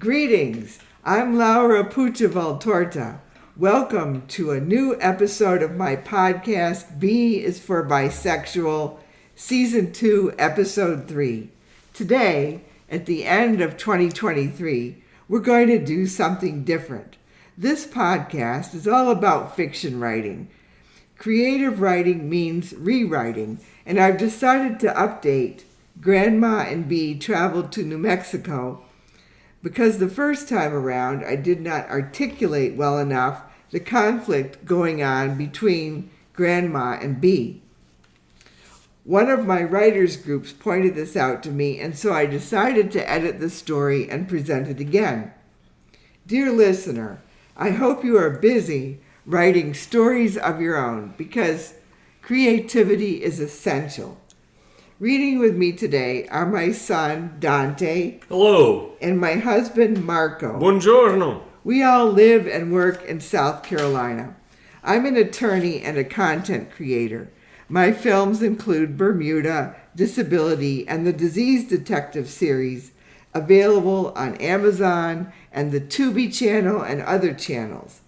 Greetings, I'm Laura Puccia Valtorta. Welcome to a new episode of my podcast, B is for Bisexual, Season 2, Episode 3. Today, at the end of 2023, we're going to do something different. This podcast is all about fiction writing. Creative writing means rewriting, and I've decided to update Grandma and Bea Travel to New Mexico because the first time around I did not articulate well enough the conflict going on between Grandma and Bea. One of my writers' groups pointed this out to me, and so I decided to edit the story and present it again. Dear listener, I hope you are busy writing stories of your own because creativity is essential. Reading with me today are my son, Dante. Hello. And my husband, Marco. Buongiorno. We all live and work in South Carolina. I'm an attorney and a content creator. My films include Bermuda, Disability, and the Disease Detective series, available on Amazon and the Tubi channel and other channels.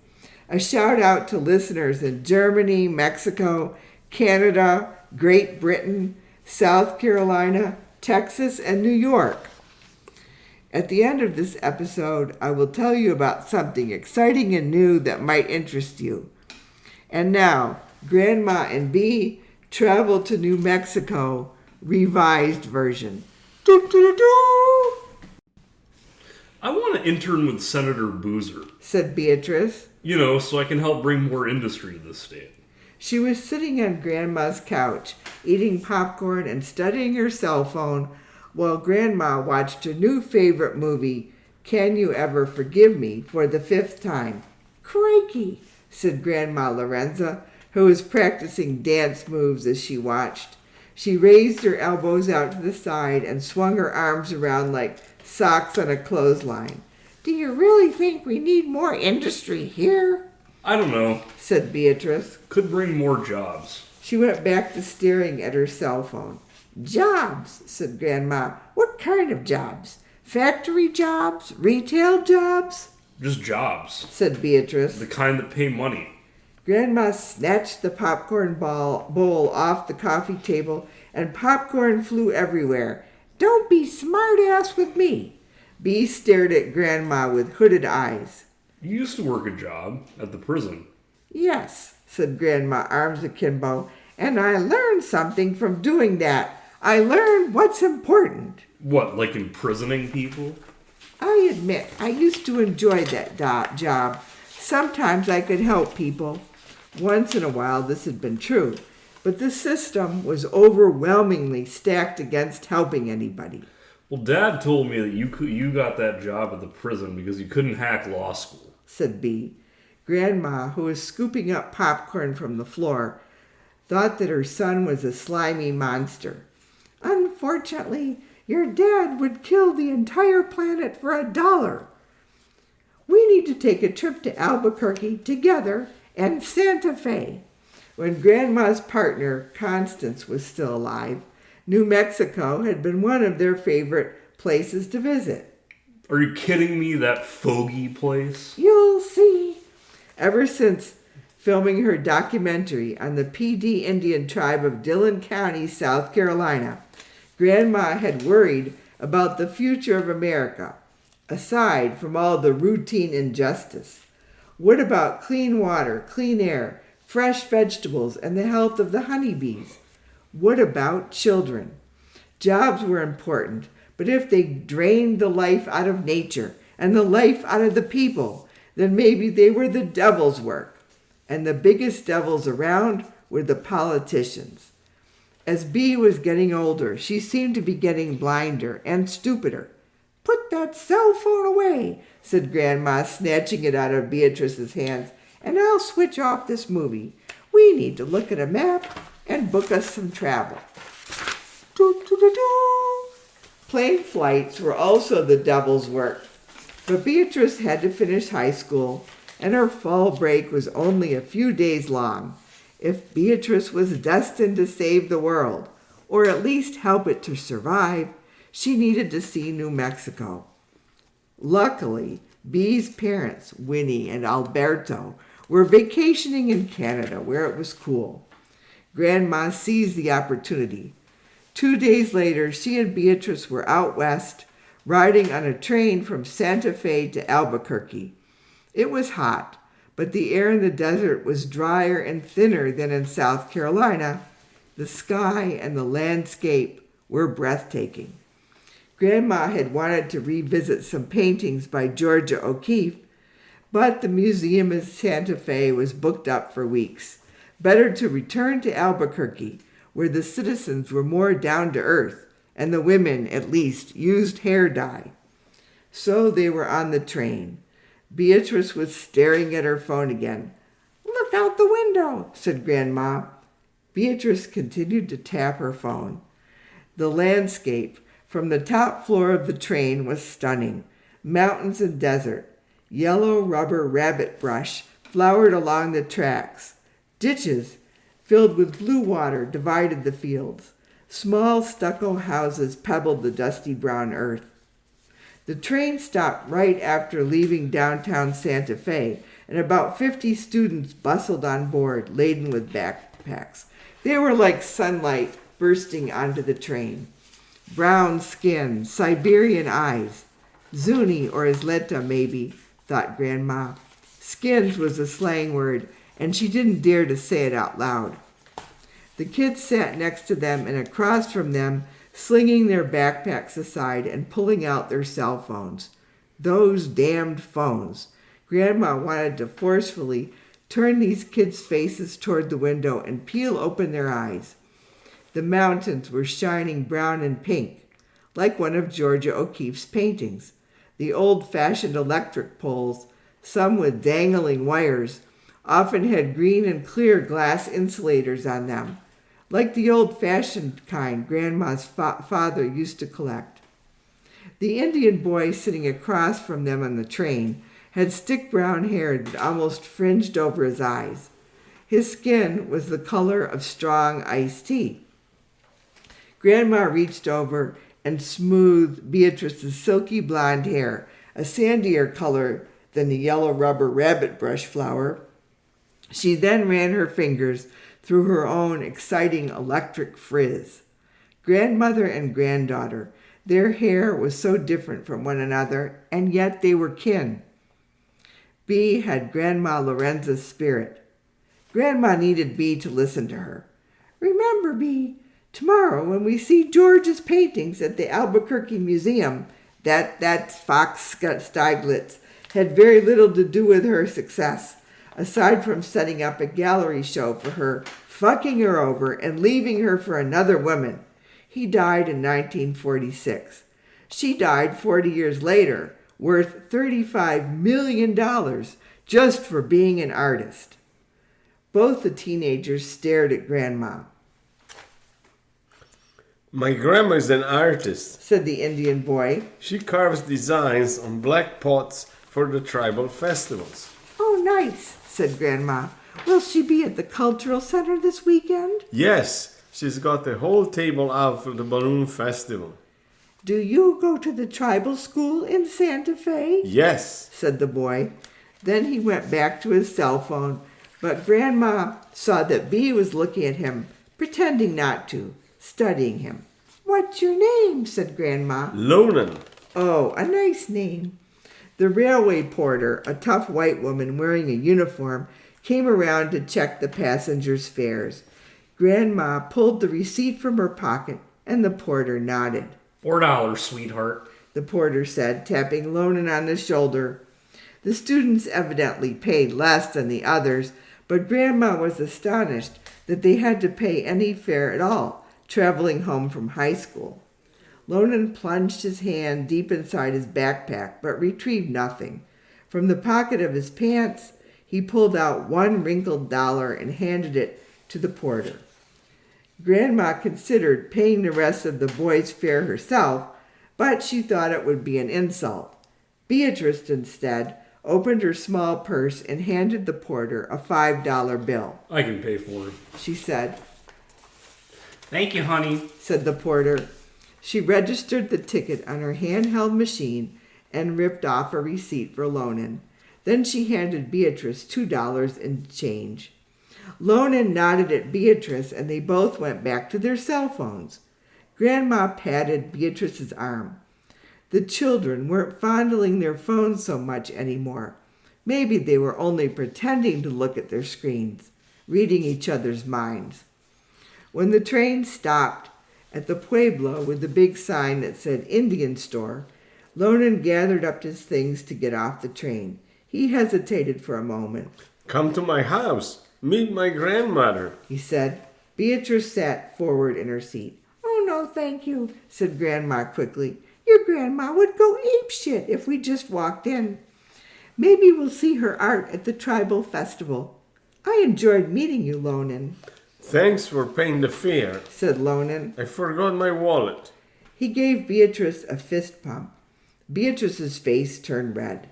A shout out to listeners in Germany, Mexico, Canada, Great Britain, South Carolina, Texas, and New York. At the end of this episode, I will tell you about something exciting and new that might interest you. And now, Grandma and Bea Travel to New Mexico, revised version. I want to intern with Senator Boozer, said Beatrice. So I can help bring more industry to the state. She was sitting on Grandma's couch, eating popcorn and studying her cell phone, while Grandma watched her new favorite movie, Can You Ever Forgive Me, for the 5th time. Crikey, said Grandma Lorenza, who was practicing dance moves as she watched. She raised her elbows out to the side and swung her arms around like socks on a clothesline. Do you really think we need more industry here? I don't know, said Beatrice. Could bring more jobs. She went back to staring at her cell phone. Jobs, said Grandma. What kind of jobs? Factory jobs? Retail jobs? Just jobs, said Beatrice. The kind that pay money. Grandma snatched the popcorn bowl off the coffee table, and popcorn flew everywhere. Don't be smart-ass with me. Bea stared at Grandma with hooded eyes. You used to work a job at the prison. Yes, said Grandma, arms akimbo, and I learned something from doing that. I learned what's important. What, like imprisoning people? I admit, I used to enjoy that job. Sometimes I could help people. Once in a while this had been true, but the system was overwhelmingly stacked against helping anybody. Well, Dad told me that you got that job at the prison because you couldn't hack law school, said Bea. Grandma, who was scooping up popcorn from the floor, thought that her son was a slimy monster. Unfortunately, your dad would kill the entire planet for $1. We need to take a trip to Albuquerque together and Santa Fe. When Grandma's partner, Constance, was still alive, New Mexico had been one of their favorite places to visit. Are you kidding me? That fogey place? You'll see. Ever since filming her documentary on the PD Indian tribe of Dillon County, South Carolina, Grandma had worried about the future of America, aside from all the routine injustice. What about clean water, clean air, fresh vegetables, and the health of the honeybees? What about children? Jobs were important, but if they drained the life out of nature and the life out of the people, then maybe they were the devil's work. And the biggest devils around were the politicians. As Bea was getting older, she seemed to be getting blinder and stupider. Put that cell phone away, said Grandma, snatching it out of Beatrice's hands, and I'll switch off this movie. We need to look at a map and book us some travel. Plane flights were also the devil's work, but Beatrice had to finish high school, and her fall break was only a few days long. If Beatrice was destined to save the world, or at least help it to survive, she needed to see New Mexico. Luckily, Bea's parents, Winnie and Alberto, were vacationing in Canada where it was cool. Grandma seized the opportunity. 2 days later, she and Beatrice were out west, riding on a train from Santa Fe to Albuquerque. It was hot, but the air in the desert was drier and thinner than in South Carolina. The sky and the landscape were breathtaking. Grandma had wanted to revisit some paintings by Georgia O'Keeffe, but the museum in Santa Fe was booked up for weeks. Better to return to Albuquerque, where the citizens were more down to earth, and the women, at least, used hair dye. So they were on the train. Beatrice was staring at her phone again. "Look out the window," said Grandma. Beatrice continued to tap her phone. The landscape from the top floor of the train was stunning. Mountains and desert. Yellow rubber rabbit brush flowered along the tracks. Ditches filled with blue water divided the fields. Small stucco houses pebbled the dusty brown earth. The train stopped right after leaving downtown Santa Fe, and about 50 students bustled on board, laden with backpacks. They were like sunlight bursting onto the train. Brown skin, Siberian eyes. Zuni or Isleta, maybe, thought Grandma. Skins was a slang word, and she didn't dare to say it out loud. The kids sat next to them and across from them, slinging their backpacks aside and pulling out their cell phones. Those damned phones. Grandma wanted to forcefully turn these kids' faces toward the window and peel open their eyes. The mountains were shining brown and pink, like one of Georgia O'Keeffe's paintings. The old-fashioned electric poles, some with dangling wires, often had green and clear glass insulators on them, like the old-fashioned kind Grandma's father used to collect. The Indian boy sitting across from them on the train had stick brown hair that almost fringed over his eyes. His skin was the color of strong iced tea. Grandma reached over and smoothed Beatrice's silky blonde hair, a sandier color than the yellow rubber rabbit brush flower. She then ran her fingers through her own exciting electric frizz. Grandmother and granddaughter, their hair was so different from one another, and yet they were kin. Bea had Grandma Lorenza's spirit. Grandma needed Bea to listen to her. "Remember, Bea, tomorrow when we see George's paintings at the Albuquerque Museum," that Fox Stieglitz had very little to do with her success, aside from setting up a gallery show for her, fucking her over, and leaving her for another woman. He died in 1946. She died 40 years later, worth $35 million just for being an artist. Both the teenagers stared at Grandma. "My grandma is an artist," said the Indian boy. "She carves designs on black pots for the tribal festivals." "Oh, nice," said Grandma. "Will she be at the Cultural Center this weekend?" "Yes, she's got the whole table out for the balloon festival." "Do you go to the tribal school in Santa Fe?" "Yes," said the boy. Then he went back to his cell phone, but Grandma saw that Bea was looking at him, pretending not to, studying him. "What's your name?" said Grandma. "Lonan." "Oh, a nice name." The railway porter, a tough white woman wearing a uniform, came around to check the passengers' fares. Grandma pulled the receipt from her pocket, and the porter nodded. $4, sweetheart, the porter said, tapping Lonan on the shoulder. The students evidently paid less than the others, but Grandma was astonished that they had to pay any fare at all, traveling home from high school. Lonan plunged his hand deep inside his backpack, but retrieved nothing. From the pocket of his pants, he pulled out one wrinkled dollar and handed it to the porter. Grandma considered paying the rest of the boys' fare herself, but she thought it would be an insult. Beatrice, instead, opened her small purse and handed the porter a $5 bill. I can pay for it, she said. "Thank you, honey," said the porter. She registered the ticket on her handheld machine and ripped off a receipt for Lonan. Then she handed Beatrice $2 in change. Lonan nodded at Beatrice, and they both went back to their cell phones. Grandma patted Beatrice's arm. The children weren't fondling their phones so much anymore. Maybe they were only pretending to look at their screens, reading each other's minds. When the train stopped at the pueblo with the big sign that said Indian store, Lonan gathered up his things to get off the train. He hesitated for a moment. "Come to my house. Meet my grandmother," he said. Beatrice sat forward in her seat. "Oh, no, thank you," said Grandma quickly. "Your grandma would go apeshit if we just walked in. Maybe we'll see her art at the tribal festival. I enjoyed meeting you, Lonan." "Thanks for paying the fare," said Lonan. "I forgot my wallet." He gave Beatrice a fist pump. Beatrice's face turned red.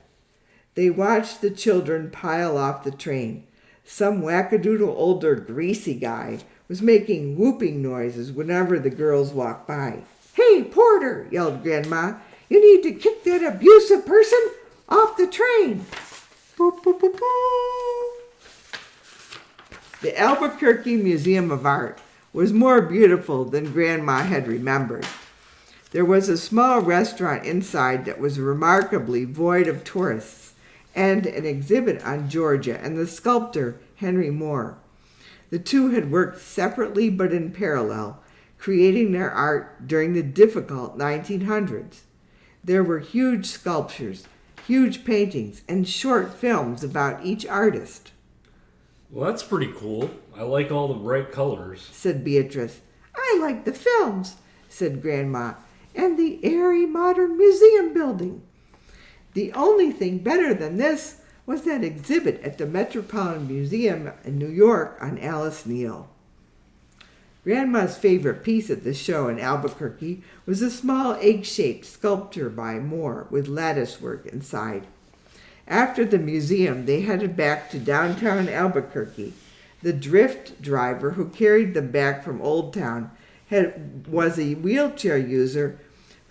They watched the children pile off the train. Some wackadoodle older greasy guy was making whooping noises whenever the girls walked by. "Hey, Porter," yelled Grandma, "you need to kick that abusive person off the train." Boop, boop, boop, boop. The Albuquerque Museum of Art was more beautiful than Grandma had remembered. There was a small restaurant inside that was remarkably void of tourists, and an exhibit on Georgia and the sculptor Henry Moore. The two had worked separately but in parallel, creating their art during the difficult 1900s. There were huge sculptures, huge paintings, and short films about each artist. Well, that's pretty cool. I like all the bright colors, said Beatrice. "I like the films," said Grandma, "and the airy modern museum building. The only thing better than this was that exhibit at the Metropolitan Museum in New York on Alice Neal." Grandma's favorite piece at the show in Albuquerque was a small egg-shaped sculpture by Moore with lattice work inside. After the museum, they headed back to downtown Albuquerque. The drift driver who carried them back from Old Town was a wheelchair user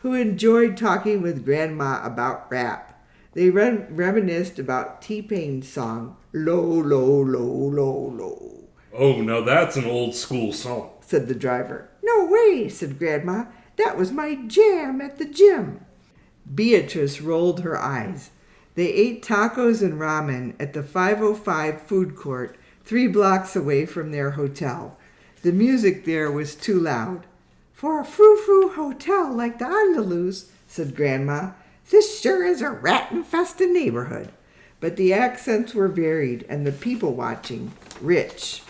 who enjoyed talking with Grandma about rap. They reminisced about T-Pain's song, "Low, low, low, low, low." "Oh, now that's an old school song," said the driver. "No way," said Grandma. "That was my jam at the gym." Beatrice rolled her eyes. They ate tacos and ramen at the 505 food court 3 blocks away from their hotel. The music there was too loud. "For a frou-frou hotel like the Andalus," said Grandma, "this sure is a rat-infested neighborhood." But the accents were varied and the people watching rich.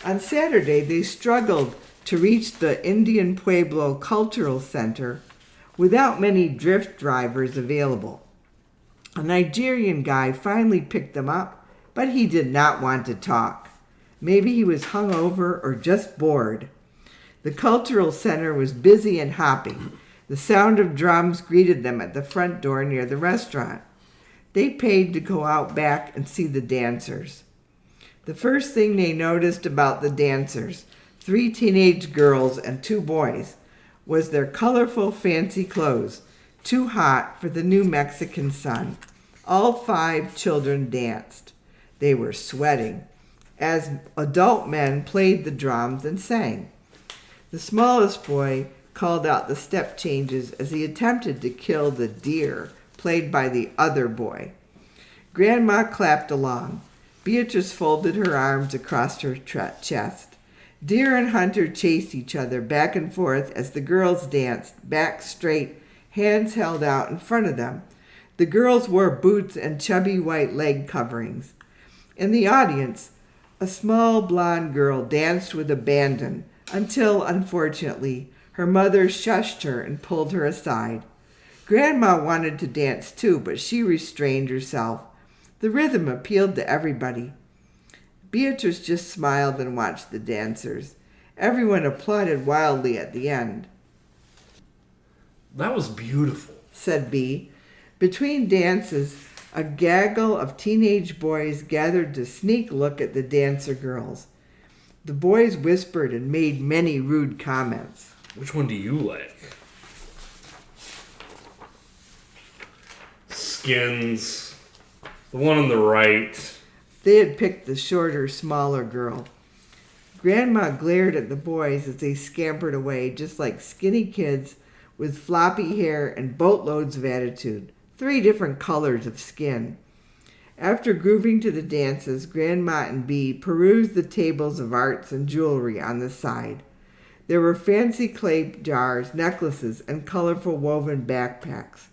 On Saturday, they struggled to reach the Indian Pueblo Cultural Center without many drift drivers available. A Nigerian guy finally picked them up, but he did not want to talk. Maybe he was hungover or just bored. The cultural center was busy and hopping. The sound of drums greeted them at the front door near the restaurant. They paid to go out back and see the dancers. The first thing they noticed about the dancers, 3 teenage girls and 2 boys, was their colorful fancy clothes, too hot for the New Mexican sun. All 5 children danced. They were sweating as adult men played the drums and sang. The smallest boy called out the step changes as he attempted to kill the deer played by the other boy. Grandma clapped along. Beatrice folded her arms across her chest. Deer and hunter chased each other back and forth as the girls danced, back straight, hands held out in front of them. The girls wore boots and chubby white leg coverings. In the audience, a small blonde girl danced with abandon until, unfortunately, her mother shushed her and pulled her aside. Grandma wanted to dance too, but she restrained herself. The rhythm appealed to everybody. Beatrice just smiled and watched the dancers. Everyone applauded wildly at the end. "That was beautiful," said Bea. Between dances, a gaggle of teenage boys gathered to sneak look at the dancer girls. The boys whispered and made many rude comments. "Which one do you like?" skins. The one on the right. They had picked the shorter, smaller girl. Grandma glared at the boys as they scampered away, just like skinny kids with floppy hair and boatloads of attitude. 3 different colors of skin. After grooving to the dances, Grandma and Bea perused the tables of arts and jewelry on the side. There were fancy clay jars, necklaces, and colorful woven backpacks.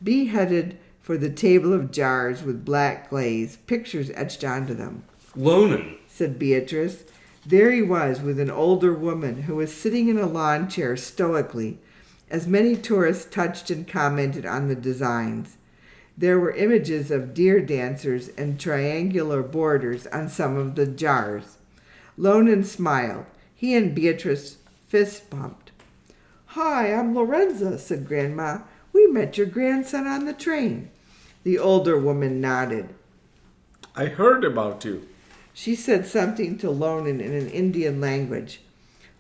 Bea headed for the table of jars with black glaze, pictures etched onto them. Lonan, Said Beatrice. There he was with an older woman who was sitting in a lawn chair stoically, as many tourists touched and commented on the designs. There were images of deer dancers and triangular borders on some of the jars. Lonan smiled. He and Beatrice fist bumped. "Hi, I'm Lorenza," said Grandma. "We met your grandson on the train." The older woman nodded. I heard about you. She said something to Lonan in an Indian language.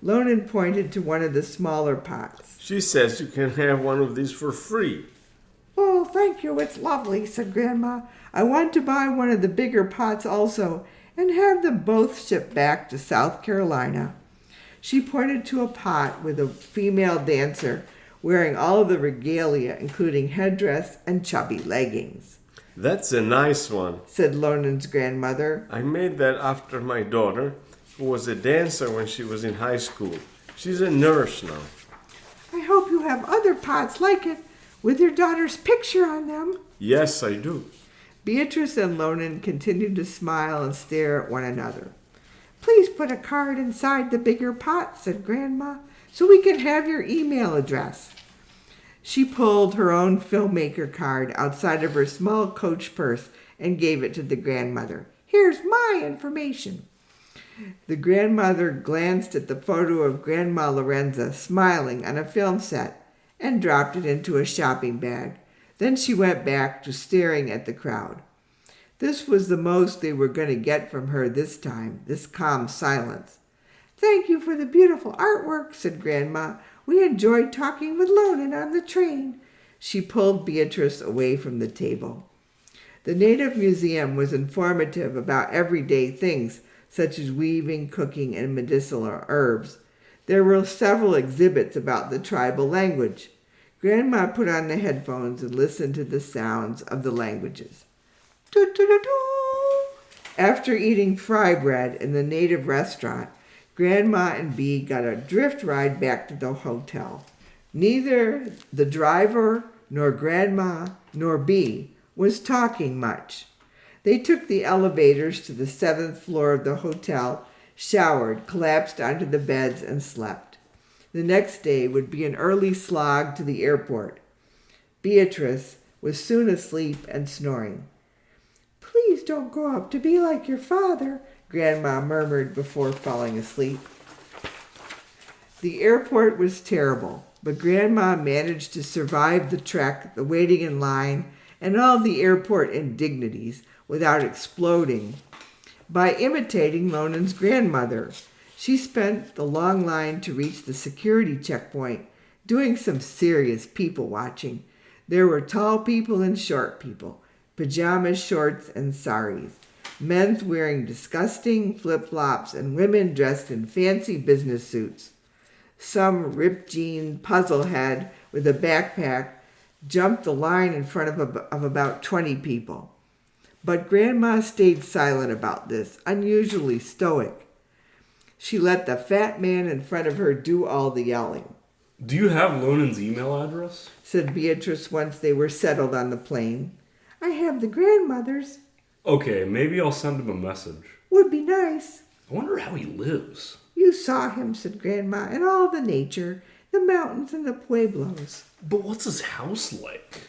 Lonan pointed to one of the smaller pots. She says you can have one of these for free. "Oh, thank you. It's lovely," said Grandma. "I want to buy one of the bigger pots also and have them both shipped back to South Carolina." She pointed to a pot with a female dancer wearing all of the regalia, including headdress and chubby leggings. That's a nice one. Said Lonan's grandmother. I made that after my daughter, who was a dancer when she was in high school. She's a nurse now. "I hope you have other pots like it with your daughter's picture on them." Yes, I do. Beatrice and Lonan continued to smile and stare at one another. "Please put a card inside the bigger pot," said Grandma, "so we can have your email address." She pulled her own filmmaker card outside of her small coach purse and gave it to the grandmother. "Here's my information." The grandmother glanced at the photo of Grandma Lorenza smiling on a film set and dropped it into a shopping bag. Then she went back to staring at the crowd. This was the most they were going to get from her this time, this calm silence. "Thank you for the beautiful artwork," said Grandma. "We enjoyed talking with Lonan on the train." She pulled Beatrice away from the table. The Native Museum was informative about everyday things, such as weaving, cooking, and medicinal herbs. There were several exhibits about the tribal language. Grandma put on the headphones and listened to the sounds of the languages. "Do-do-do-do." After eating fry bread in the native restaurant, Grandma and Bea got a drift ride back to the hotel. Neither the driver nor Grandma nor Bea was talking much. They took the elevators to the 7th floor of the hotel, showered, collapsed onto the beds, and slept. The next day would be an early slog to the airport. Beatrice was soon asleep and snoring. "Please don't grow up to be like your father," Grandma murmured before falling asleep. The airport was terrible, but Grandma managed to survive the trek, the waiting in line, and all the airport indignities without exploding by imitating Lonan's grandmother. She spent the long line to reach the security checkpoint, doing some serious people watching. There were tall people and short people, pajamas, shorts, and saris. Men wearing disgusting flip-flops and women dressed in fancy business suits. Some ripped jean puzzlehead with a backpack jumped the line in front of about 20 people. But Grandma stayed silent about this, unusually stoic. She let the fat man in front of her do all the yelling. Do you have Lonan's email address? Said Beatrice once they were settled on the plane. "I have the grandmother's." Okay, maybe I'll send him a message. "Would be nice." I wonder how he lives. "You saw him," said Grandma, "and all the nature, the mountains and the pueblos." But what's his house like?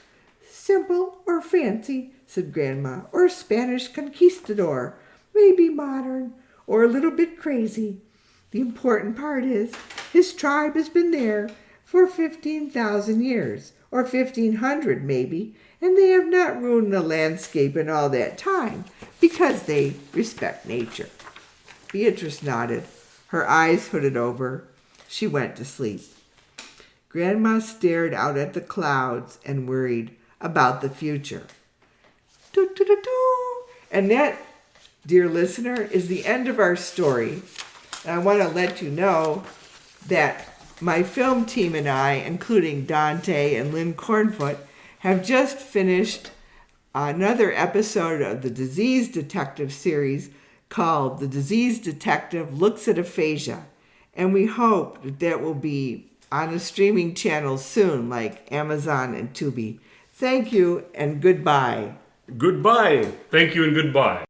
"Simple or fancy," said Grandma, "or Spanish conquistador, maybe modern, or a little bit crazy. The important part is his tribe has been there for 15,000 years, or 1,500 maybe, and they have not ruined the landscape in all that time because they respect nature." Beatrice nodded, her eyes hooded over. She went to sleep. Grandma stared out at the clouds and worried. about the future. Doo-doo-doo-doo. And that, dear listener, is the end of our story. And I want to let you know that my film team and I, including Dante and Lynn Cornfoot, have just finished another episode of the Disease Detective series called The Disease Detective Looks at Aphasia. And we hope that will be on a streaming channel soon, like Amazon and Tubi. Thank you and goodbye. Goodbye. Thank you and goodbye.